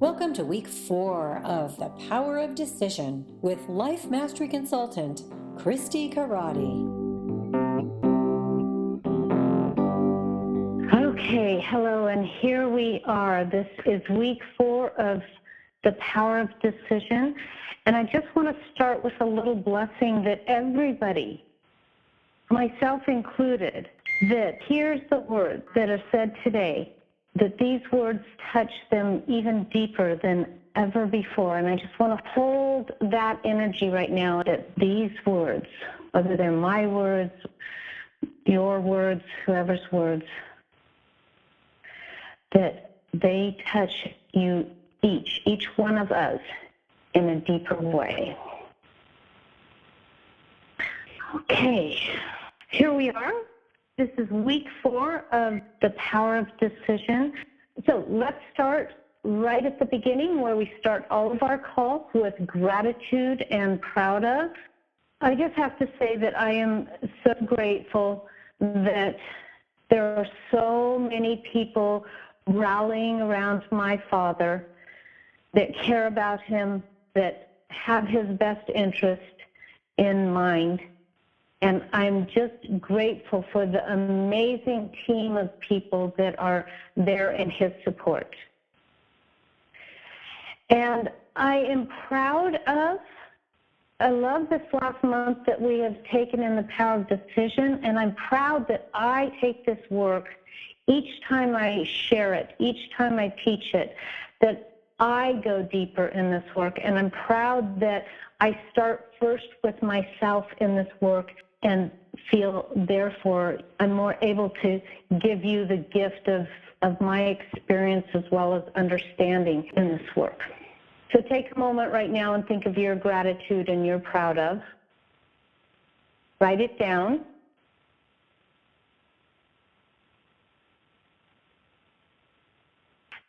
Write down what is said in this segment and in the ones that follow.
Welcome to week 4 of The Power of Decision with Life Mastery Consultant, Christi Corradi. Okay, hello, and here we are. This is week 4 of The Power of Decision, and I just want to start with a little blessing that everybody, myself included, that hears the words that are said today, that these words touch them even deeper than ever before. And I just want to hold that energy right now, that these words, whether they're my words, your words, whoever's words, that they touch you each one of us in a deeper way. Okay, here we are. This is week 4 of The Power of Decision. So let's start right at the beginning where we start all of our calls with gratitude and proud of. I just have to say that I am so grateful that there are so many people rallying around my father that care about him, that have his best interest in mind. And I'm just grateful for the amazing team of people that are there in his support. And I am proud of, I love this last month that we have taken in the Power of Decision, and I'm proud that I take this work each time I share it, each time I teach it, that I go deeper in this work. And I'm proud that I start first with myself in this work and feel, therefore, I'm more able to give you the gift of my experience as well as understanding in this work. So take a moment right now and think of your gratitude and you're proud of. Write it down.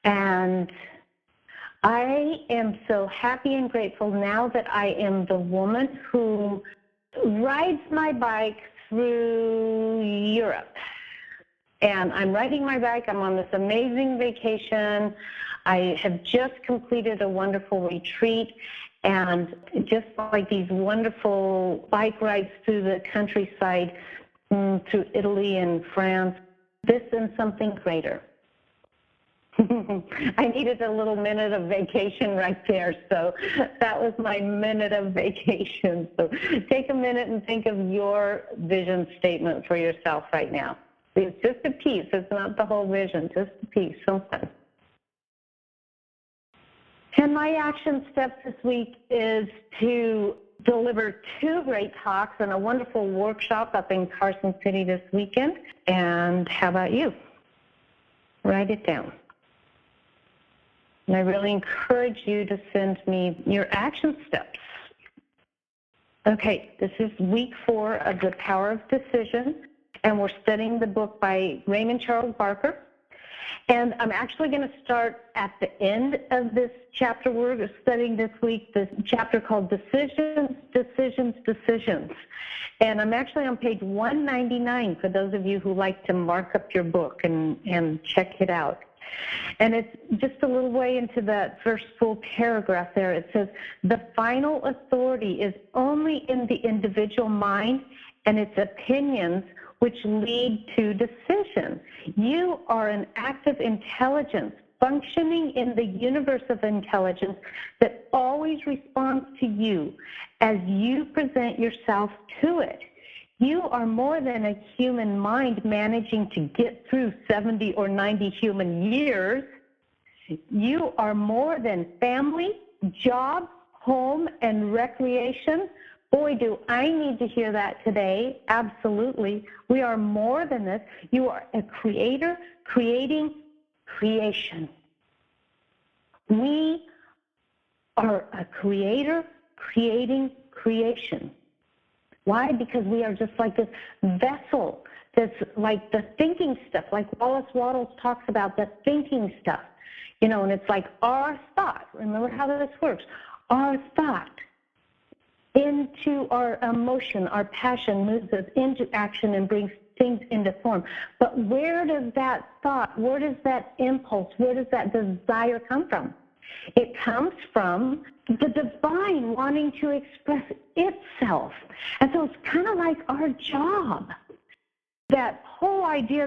And I am so happy and grateful now that I am the woman who rides my bike through Europe. And I'm riding my bike. I'm on this amazing vacation. I have just completed a wonderful retreat. And just like these wonderful bike rides through the countryside, through Italy and France, this and something greater. I needed a little minute of vacation right there, so that was my minute of vacation. So take a minute and think of your vision statement for yourself right now. It's just a piece. It's not the whole vision, just a piece, something. And my action steps this week is to deliver 2 great talks and a wonderful workshop up in Carson City this weekend. And how about you? Write it down. And I really encourage you to send me your action steps. Okay, this is week 4 of The Power of Decision, and we're studying the book by Raymond Charles Barker. And I'm actually going to start at the end of this chapter. We're studying this week this chapter called Decisions, Decisions, Decisions. And I'm actually on page 199 for those of you who like to mark up your book and check it out. And it's just a little way into that first full paragraph there. It says, the final authority is only in the individual mind and its opinions which lead to decision. You are an active intelligence functioning in the universe of intelligence that always responds to you as you present yourself to it. You are more than a human mind managing to get through 70 or 90 human years. You are more than family, job, home, and recreation. Boy, do I need to hear that today. Absolutely. We are more than this. You are a creator creating creation. We are a creator creating creation. Why? Because we are just like this vessel that's like the thinking stuff, like Wallace Wattles talks about the thinking stuff, you know, and it's like our thought. Remember how this works? Our thought into our emotion, our passion moves us into action and brings things into form. But where does that thought, where does that impulse, where does that desire come from? It comes from the divine wanting to express itself. And so it's kind of like our job. That whole idea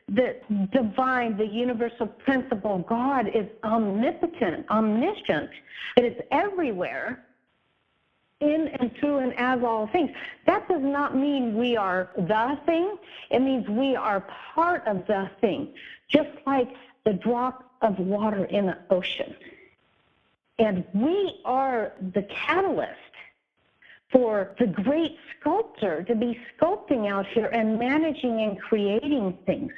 that divine, the universal principle, God is omnipotent, omniscient, that it's everywhere, in and through and as all things. That does not mean we are the thing. It means we are part of the thing, just like the drop of water in the ocean. And we are the catalyst for the great sculptor to be sculpting out here and managing and creating things.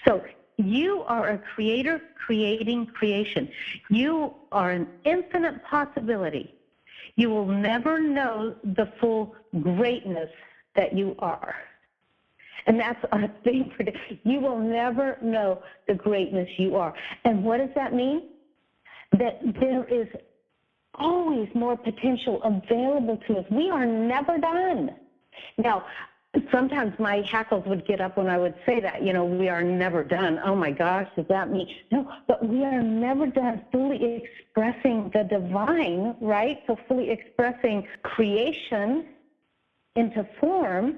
So you are a creator creating creation. You are an infinite possibility. You will never know the full greatness that you are. And that's a thing for you will never know the greatness you are. And what does that mean? That there is always more potential available to us. We are never done. Now, sometimes my hackles would get up when I would say that, we are never done. Oh my gosh, does that mean? No, but we are never done fully expressing the divine, right? So fully expressing creation into form.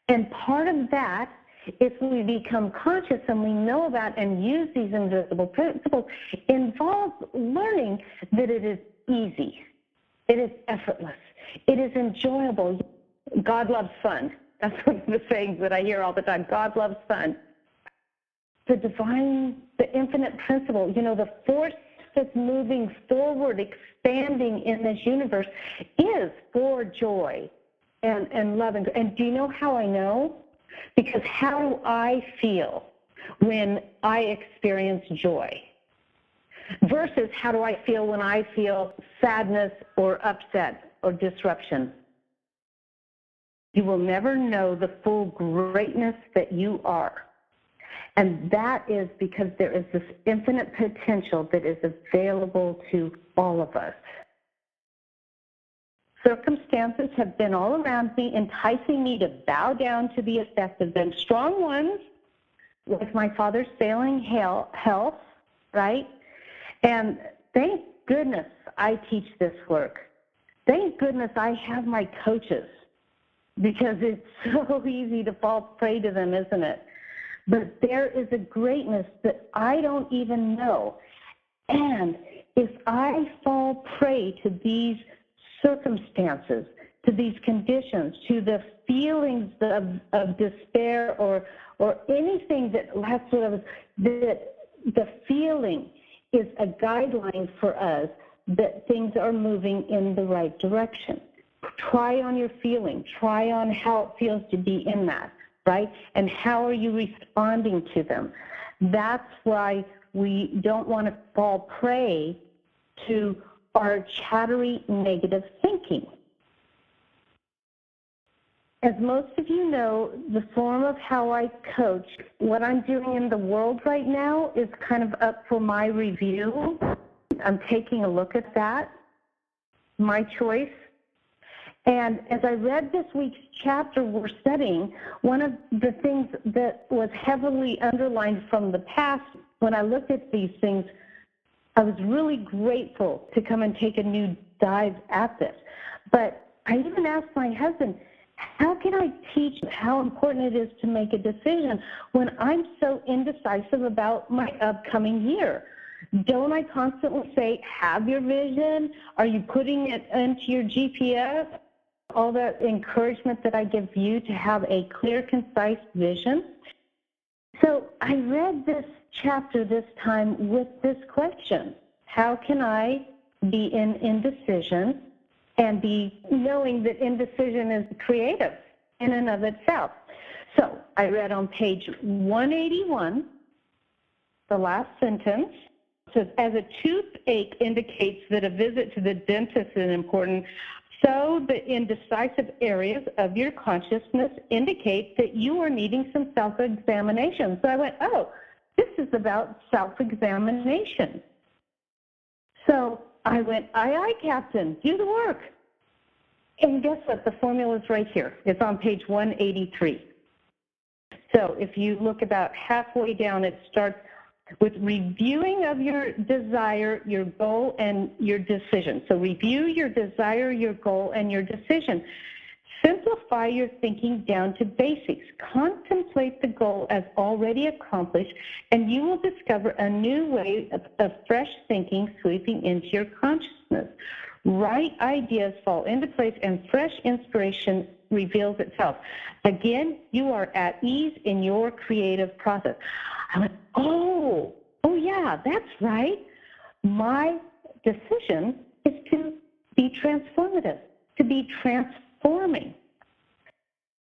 And part of that, if we become conscious and we know about and use these invisible principles, involves learning that it is easy, it is effortless, it is enjoyable. God loves fun. That's one of the sayings that I hear all the time. God loves fun. The divine, the infinite principle, the force that's moving forward, expanding in this universe is for joy and love. And do you know how I know? Because how do I feel when I experience joy versus how do I feel when I feel sadness or upset or disruption? You will never know the full greatness that you are. And that is because there is this infinite potential that is available to all of us. Circumstances have been all around me, enticing me to bow down to the effective. Then strong ones, like my father's failing health, right? And thank goodness I teach this work. Thank goodness I have my coaches, because it's so easy to fall prey to them, isn't it? But there is a greatness that I don't even know. And if I fall prey to these circumstances, to these conditions, to the feelings of despair or anything that the feeling is a guideline for us that things are moving in the right direction. Try on your feeling. Try on how it feels to be in that, right? And how are you responding to them? That's why we don't want to fall prey to our chattery negative thinking. As most of you know, the form of how I coach, what I'm doing in the world right now is kind of up for my review. I'm taking a look at that, my choice. And as I read this week's chapter we're studying, one of the things that was heavily underlined from the past, when I looked at these things, I was really grateful to come and take a new dive at this. But I even asked my husband, how can I teach how important it is to make a decision when I'm so indecisive about my upcoming year? Don't I constantly say, have your vision? Are you putting it into your GPS? All that encouragement that I give you to have a clear, concise vision. So I read this chapter this time with this question: how can I be in indecision and be knowing that indecision is creative in and of itself? So I read on page 181, the last sentence. It says, as a toothache indicates that a visit to the dentist is important, so the indecisive areas of your consciousness indicate that you are needing some self-examination. So I went, oh, this is about self-examination. So I went, aye, Captain, do the work. And guess what? The formula is right here. It's on page 183. So if you look about halfway down, it starts, with reviewing of your desire, your goal, and your decision. So review your desire, your goal, and your decision. Simplify your thinking down to basics. Contemplate the goal as already accomplished, and you will discover a new way of fresh thinking sweeping into your consciousness. Right ideas fall into place, and fresh inspiration reveals itself. Again, you are at ease in your creative process. I went, oh yeah, that's right. My decision is to be transformative, to be transforming.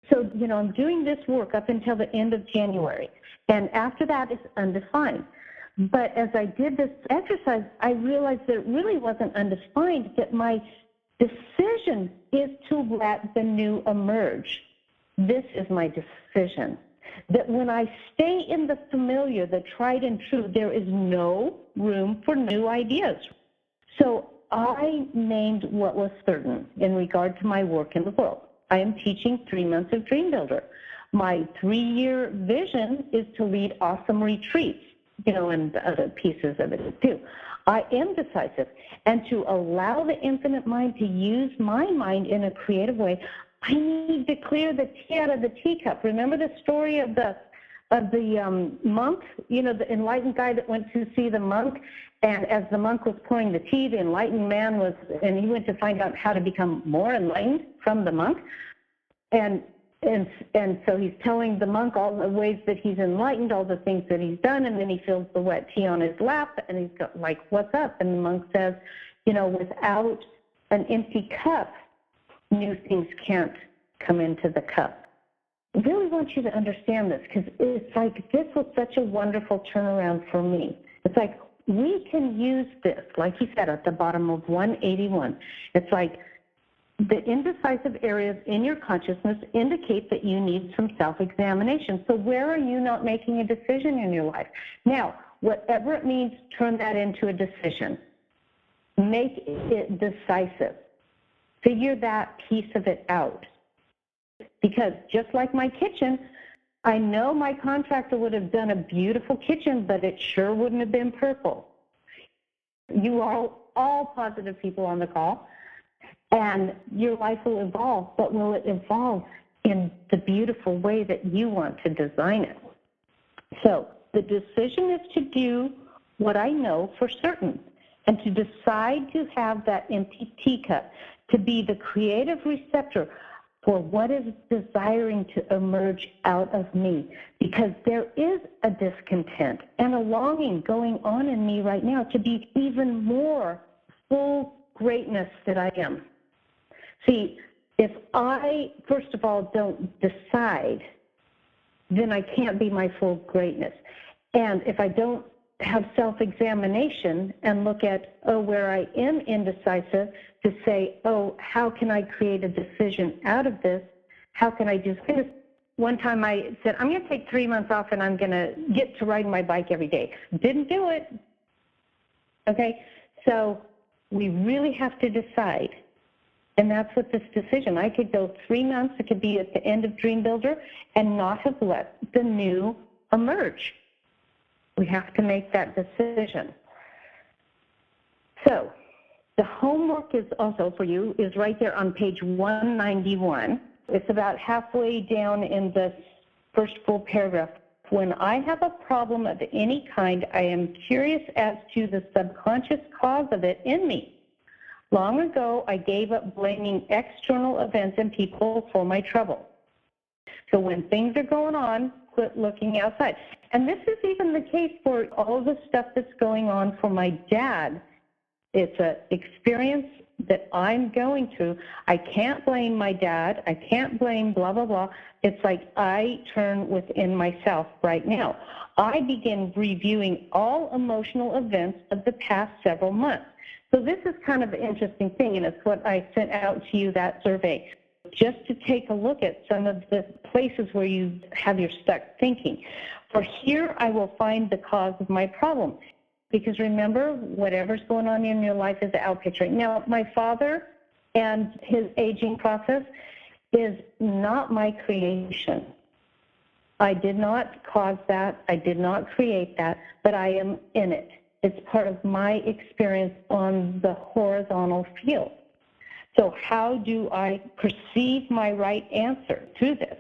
So, I'm doing this work up until the end of January, and after that it's undefined. But as I did this exercise, I realized that it really wasn't undefined, that my decision is to let the new emerge. This is my decision. That when I stay in the familiar, the tried and true, there is no room for new ideas. So I named what was certain in regard to my work in the world. I am teaching 3 months of Dream Builder. My 3-year vision is to lead awesome retreats, and other pieces of it too. I am decisive. And to allow the infinite mind to use my mind in a creative way, I need to clear the tea out of the teacup. Remember the story of the monk, the enlightened guy that went to see the monk, and as the monk was pouring the tea, the enlightened man and he went to find out how to become more enlightened from the monk, and so he's telling the monk all the ways that he's enlightened, all the things that he's done, and then he feels the wet tea on his lap, and he's like, what's up? And the monk says, without an empty cup, new things can't come into the cup. I really want you to understand this, because it's like this was such a wonderful turnaround for me. It's like we can use this, like he said, at the bottom of 181. It's like the indecisive areas in your consciousness indicate that you need some self-examination. So where are you not making a decision in your life? Now, whatever it means, turn that into a decision. Make it decisive. Figure that piece of it out. Because just like my kitchen, I know my contractor would have done a beautiful kitchen, but it sure wouldn't have been purple. You are all positive people on the call, and your life will evolve, but will it evolve in the beautiful way that you want to design it? So the decision is to do what I know for certain, and to decide to have that empty teacup, to be the creative receptor for what is desiring to emerge out of me. Because there is a discontent and a longing going on in me right now to be even more full greatness that I am. See, if I, first of all, don't decide, then I can't be my full greatness. And if I don't have self-examination and look at, where I am indecisive, to say, how can I create a decision out of this? How can I do this? One time I said, I'm going to take 3 months off and I'm going to get to riding my bike every day. Didn't do it. Okay? So we really have to decide. And that's what this decision. I could go 3 months, it could be at the end of Dream Builder, and not have let the new emerge. We have to make that decision. So the homework is also for you, is right there on page 191. It's about halfway down in the first full paragraph. When I have a problem of any kind, I am curious as to the subconscious cause of it in me. Long ago, I gave up blaming external events and people for my trouble. So when things are going on, quit looking outside. And this is even the case for all the stuff that's going on for my dad. It's an experience that I'm going through. I can't blame my dad. I can't blame blah, blah, blah. It's like I turn within myself right now. I begin reviewing all emotional events of the past several months. So this is kind of an interesting thing, and it's what I sent out to you, that survey, just to take a look at some of the places where you have your stuck thinking. For here I will find the cause of my problem. Because remember, whatever's going on in your life is outpicturing. Now, my father and his aging process is not my creation. I did not cause that. I did not create that, but I am in it. It's part of my experience on the horizontal field. So how do I perceive my right answer through this?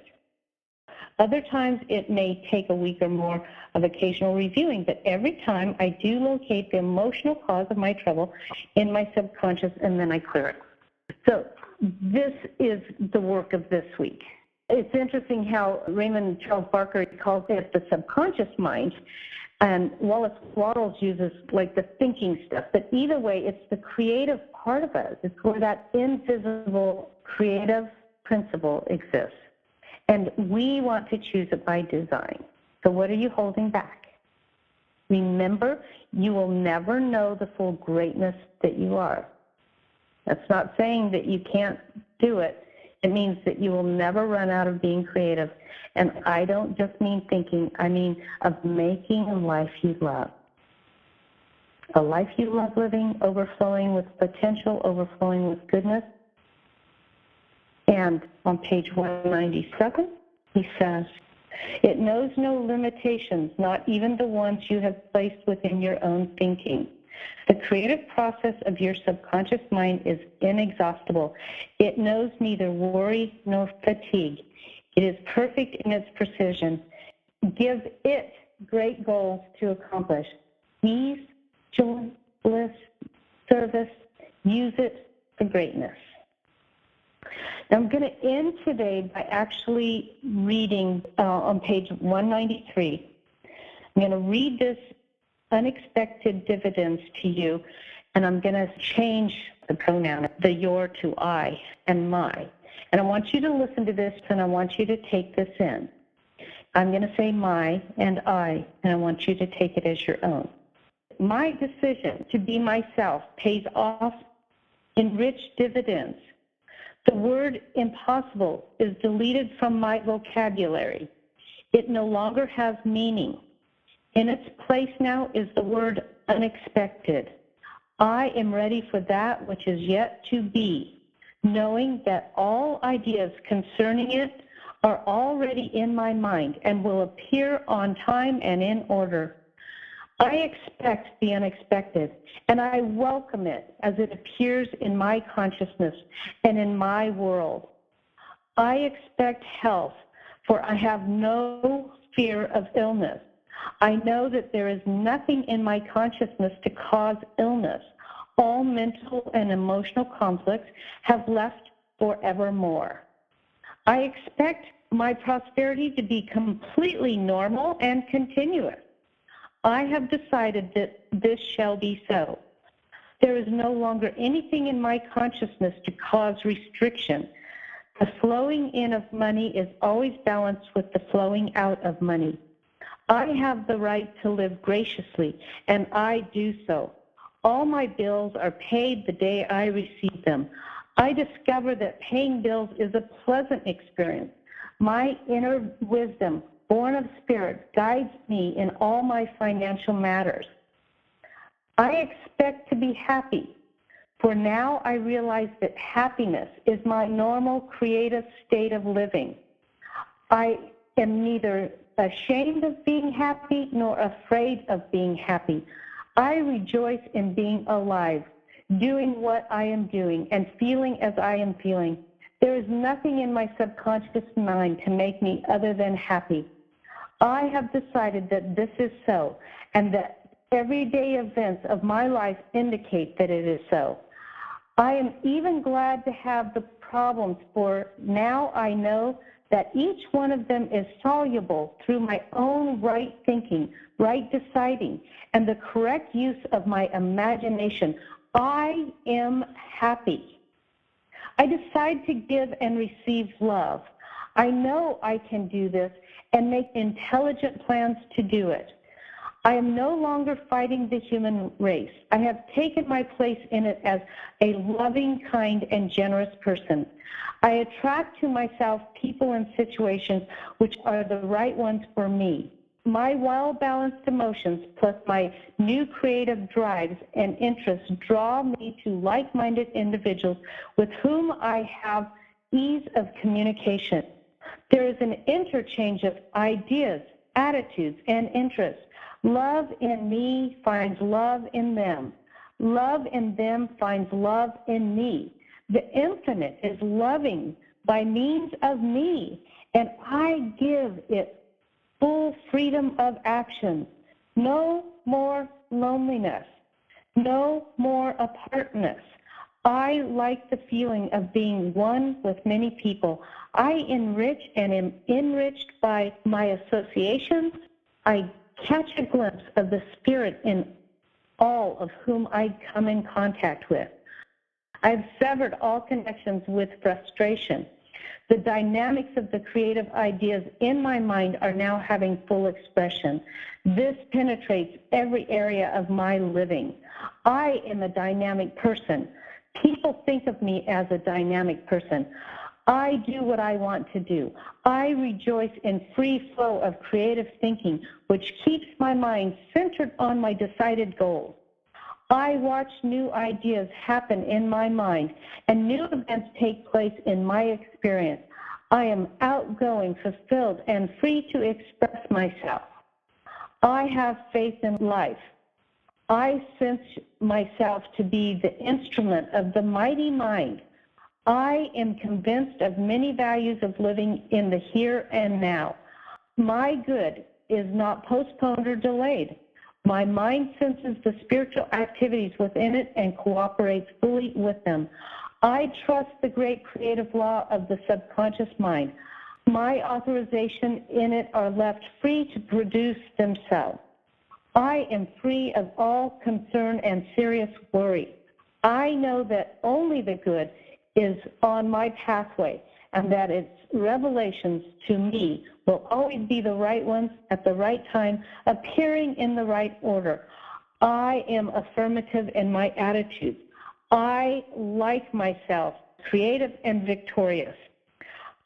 Other times it may take a week or more of occasional reviewing, but every time I do locate the emotional cause of my trouble in my subconscious, and then I clear it. So this is the work of this week. It's interesting how Raymond Charles Barker calls it the subconscious mind, and Wallace Wattles uses like the thinking stuff. But either way, it's the creative part of us. It's where that invisible creative principle exists. And we want to choose it by design. So what are you holding back? Remember, you will never know the full greatness that you are. That's not saying that you can't do it. It means that you will never run out of being creative. And I don't just mean thinking, I mean of making a life you love. A life you love living, overflowing with potential, overflowing with goodness. And on page 197, he says, it knows no limitations, not even the ones you have placed within your own thinking. The creative process of your subconscious mind is inexhaustible. It knows neither worry nor fatigue. It is perfect in its precision. Give it great goals to accomplish. Ease, joy, bliss, service. Use it for greatness. Now I'm going to end today by actually reading on page 193. I'm going to read this unexpected dividends to you, and I'm going to change the pronoun, the your to I and my. And I want you to listen to this, and I want you to take this in. I'm going to say my and I want you to take it as your own. My decision to be myself pays off in rich dividends. The word impossible is deleted from my vocabulary. It no longer has meaning. In its place now is the word unexpected. I am ready for that which is yet to be, knowing that all ideas concerning it are already in my mind and will appear on time and in order. I expect the unexpected, and I welcome it as it appears in my consciousness and in my world. I expect health, for I have no fear of illness. I know that there is nothing in my consciousness to cause illness. All mental and emotional conflicts have left forevermore. I expect my prosperity to be completely normal and continuous. I have decided that this shall be so. There is no longer anything in my consciousness to cause restriction. The flowing in of money is always balanced with the flowing out of money. I have the right to live graciously, and I do so. All my bills are paid the day I receive them. I discover that paying bills is a pleasant experience. My inner wisdom, born of spirit, guides me in all my financial matters. I expect to be happy, for now I realize that happiness is my normal creative state of living. I am neither ashamed of being happy nor afraid of being happy. I rejoice in being alive, doing what I am doing, and feeling as I am feeling. There is nothing in my subconscious mind to make me other than happy. I have decided that this is so, and that everyday events of my life indicate that it is so. I am even glad to have the problems, for now I know that each one of them is soluble through my own right thinking, right deciding, and the correct use of my imagination. I am happy. I decide to give and receive love. I know I can do this and make intelligent plans to do it. I am no longer fighting the human race. I have taken my place in it as a loving, kind, and generous person. I attract to myself people and situations which are the right ones for me. My well-balanced emotions plus my new creative drives and interests draw me to like-minded individuals with whom I have ease of communication. There is an interchange of ideas, attitudes, and interests. Love in me finds love in them. Love in them finds love in me. The infinite is loving by means of me, and I give it full freedom of action. No more loneliness. No more apartness. I like the feeling of being one with many people. I enrich and am enriched by my associations. I catch a glimpse of the spirit in all of whom I come in contact with. I've severed all connections with frustration. The dynamics of the creative ideas in my mind are now having full expression. This penetrates every area of my living. I am a dynamic person. People think of me as a dynamic person. I do what I want to do. I rejoice in free flow of creative thinking, which keeps my mind centered on my decided goals. I watch new ideas happen in my mind, and new events take place in my experience. I am outgoing, fulfilled, and free to express myself. I have faith in life. I sense myself to be the instrument of the mighty mind. I am convinced of many values of living in the here and now. My good is not postponed or delayed. My mind senses the spiritual activities within it and cooperates fully with them. I trust the great creative law of the subconscious mind. My authorization in it are left free to produce themselves. I am free of all concern and serious worry. I know that only the good is on my pathway, and that its revelations to me will always be the right ones at the right time, appearing in the right order. I am affirmative in my attitudes. I like myself, creative and victorious.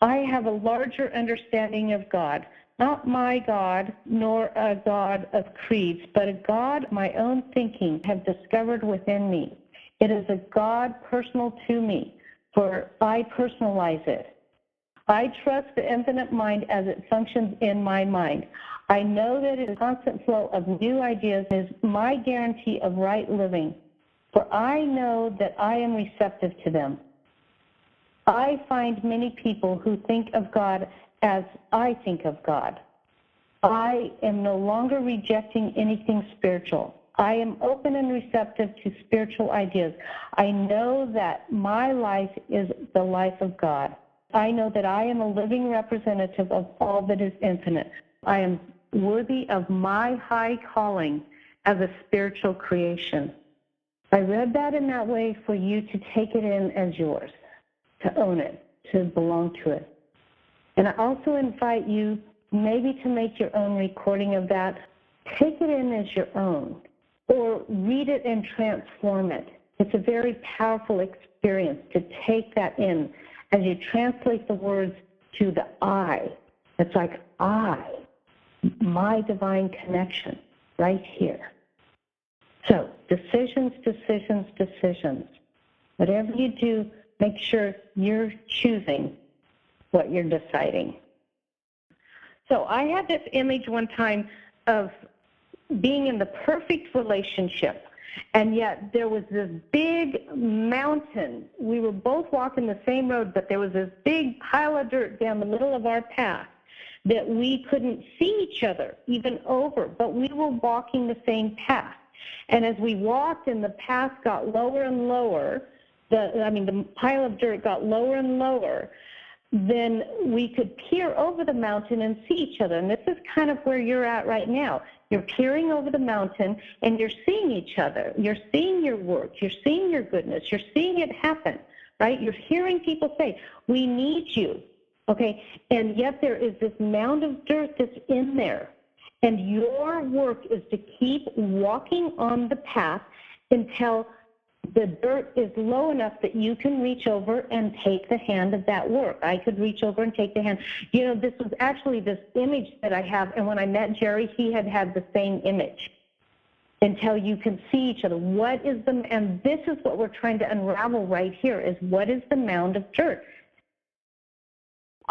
I have a larger understanding of God, not my God, nor a God of creeds, but a God my own thinking have discovered within me. It is a God personal to me, for I personalize it. I trust the infinite mind as it functions in my mind. I know that a constant flow of new ideas is my guarantee of right living, for I know that I am receptive to them. I find many people who think of God as I think of God. I am no longer rejecting anything spiritual. I am open and receptive to spiritual ideas. I know that my life is the life of God. I know that I am a living representative of all that is infinite. I am worthy of my high calling as a spiritual creation. I read that in that way for you to take it in as yours, to own it, to belong to it. And I also invite you maybe to make your own recording of that. Take it in as your own, or read it and transform it. It's a very powerful experience to take that in as you translate the words to the I. It's like I, my divine connection, right here. So decisions, decisions, decisions. Whatever you do, make sure you're choosing what you're deciding. So I had this image one time of being in the perfect relationship, and yet there was this big mountain. We were both walking the same road, but there was this big pile of dirt down the middle of our path that we couldn't see each other even over, but we were walking the same path. And as we walked and the path got lower and lower, the pile of dirt got lower and lower, then we could peer over the mountain and see each other. And this is kind of where you're at right now. You're peering over the mountain and you're seeing each other. You're seeing your work. You're seeing your goodness. You're seeing it happen, right? You're hearing people say, we need you, okay? And yet there is this mound of dirt that's in there. And your work is to keep walking on the path until the dirt is low enough that you can reach over and take the hand of that work. I could reach over and take the hand. You know, this was actually this image that I have, and when I met Jerry, he had the same image until you can see each other. And this is what we're trying to unravel right here, is what is the mound of dirt?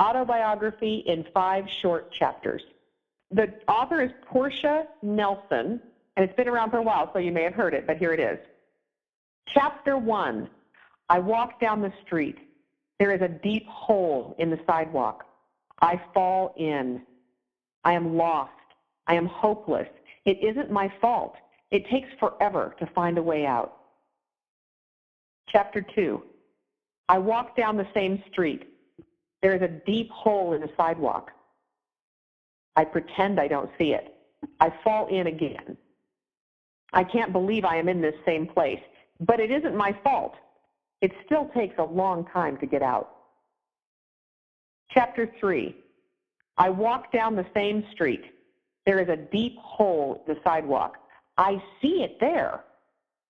Autobiography in 5 short chapters. The author is Portia Nelson, and it's been around for a while, so you may have heard it, but here it is. Chapter 1, I walk down the street. There is a deep hole in the sidewalk. I fall in. I am lost. I am hopeless. It isn't my fault. It takes forever to find a way out. Chapter 2, I walk down the same street. There is a deep hole in the sidewalk. I pretend I don't see it. I fall in again. I can't believe I am in this same place, but it isn't my fault. It still takes a long time to get out. Chapter 3, I walk down the same street. There is a deep hole in the sidewalk. I see it there.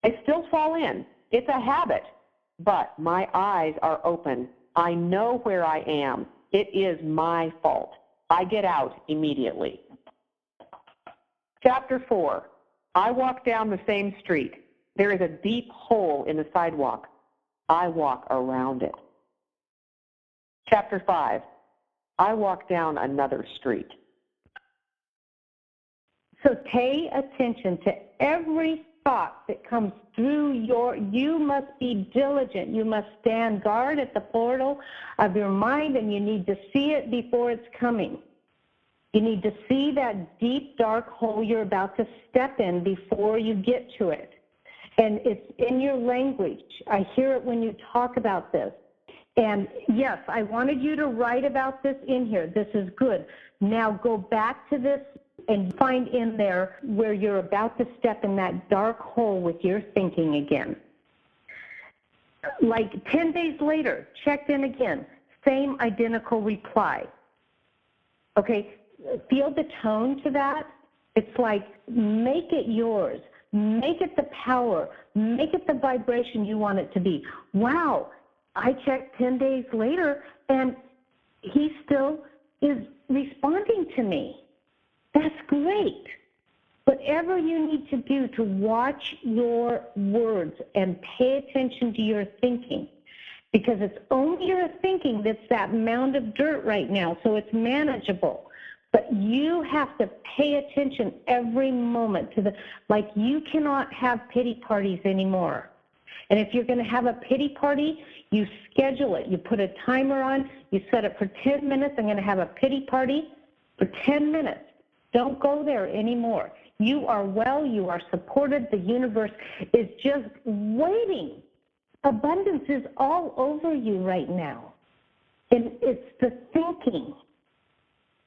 I still fall in. It's a habit, but my eyes are open. I know where I am. It is my fault. I get out immediately. Chapter 4, I walk down the same street. There is a deep hole in the sidewalk. I walk around it. Chapter 5, I walk down another street. So pay attention to every thought that comes through you must be diligent. You must stand guard at the portal of your mind, and you need to see it before it's coming. You need to see that deep, dark hole you're about to step in before you get to it. And it's in your language. I hear it when you talk about this. And yes, I wanted you to write about this in here. This is good. Now go back to this and find in there where you're about to step in that dark hole with your thinking again. Like 10 days later, checked in again, same identical reply. Okay, feel the tone to that? It's like, make it yours. Make it the power. Make it the vibration you want it to be. Wow, I checked 10 days later, and he still is responding to me. That's great. Whatever you need to do to watch your words and pay attention to your thinking, because it's only your thinking that's that mound of dirt right now, so it's manageable. But you have to pay attention every moment to the, like you cannot have pity parties anymore. And if you're going to have a pity party, you schedule it. You put a timer on, you set it for 10 minutes. I'm going to have a pity party for 10 minutes. Don't go there anymore. You are well, you are supported. The universe is just waiting. Abundance is all over you right now. And it's the thinking.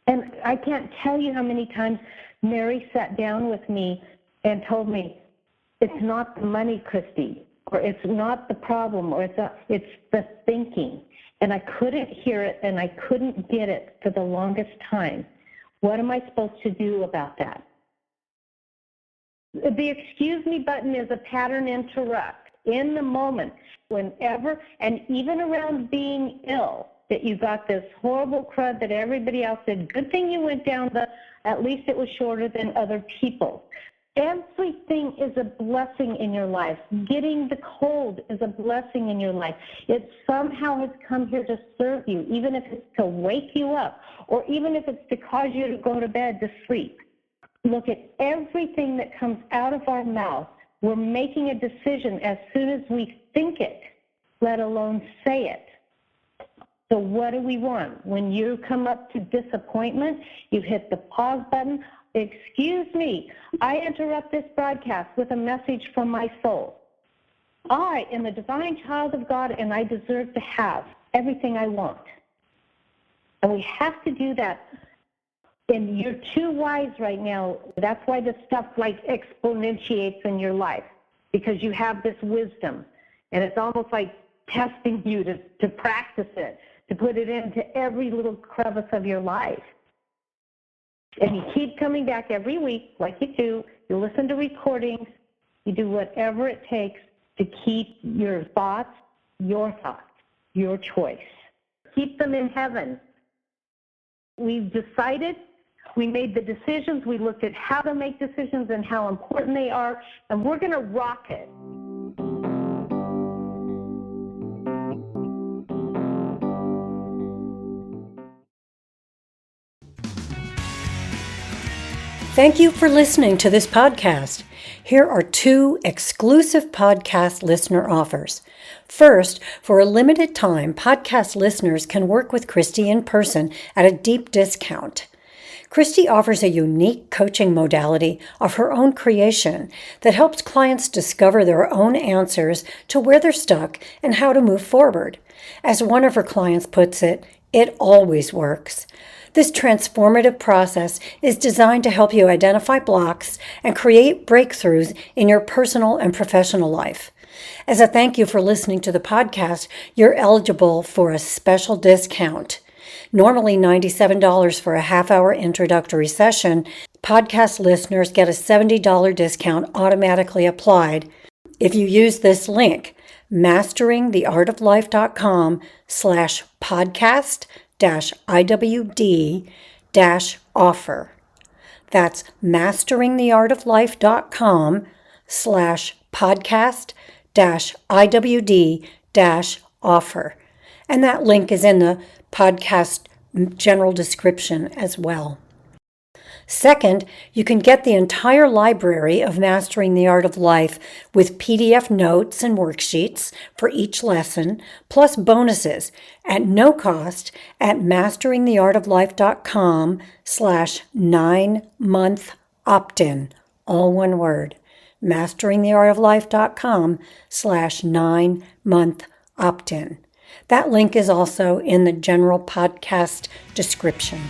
And I can't tell you how many times Mary sat down with me and told me, it's not the money, Christi, or it's not the problem, or it's the thinking. And I couldn't hear it, and I couldn't get it for the longest time. What am I supposed to do about that? The excuse me button is a pattern interrupt. In the moment, whenever, and even around being ill, that you got this horrible crud that everybody else did. Good thing you went down at least it was shorter than other people. Everything is a blessing in your life. Getting the cold is a blessing in your life. It somehow has come here to serve you, even if it's to wake you up, or even if it's to cause you to go to bed to sleep. Look at everything that comes out of our mouth. We're making a decision as soon as we think it, let alone say it. So what do we want? When you come up to disappointment, you hit the pause button. Excuse me, I interrupt this broadcast with a message from my soul. I am a divine child of God, and I deserve to have everything I want. And we have to do that. And you're too wise right now. That's why this stuff like exponentiates in your life, because you have this wisdom. And it's almost like testing you to practice it, to put it into every little crevice of your life. And you keep coming back every week like you do. You listen to recordings. You do whatever it takes to keep your thoughts, your choice. Keep them in heaven. We've decided. We made the decisions. We looked at how to make decisions and how important they are. And we're going to rock it. Thank you for listening to this podcast. Here are 2 exclusive podcast listener offers. First, for a limited time, podcast listeners can work with Christi in person at a deep discount. Christi offers a unique coaching modality of her own creation that helps clients discover their own answers to where they're stuck and how to move forward. As one of her clients puts it, it always works. This transformative process is designed to help you identify blocks and create breakthroughs in your personal and professional life. As a thank you for listening to the podcast, you're eligible for a special discount. Normally $97 for a half-hour introductory session, podcast listeners get a $70 discount automatically applied if you use this link, masteringtheartoflife.com/podcast-IWD-offer. That's masteringtheartoflife.com/podcast-IWD-offer. And that link is in the podcast general description as well. Second, you can get the entire library of Mastering the Art of Life with PDF notes and worksheets for each lesson, plus bonuses at no cost at masteringtheartoflife.com/9-month opt-in, all one word, masteringtheartoflife.com/9-month opt-in. That link is also in the general podcast description.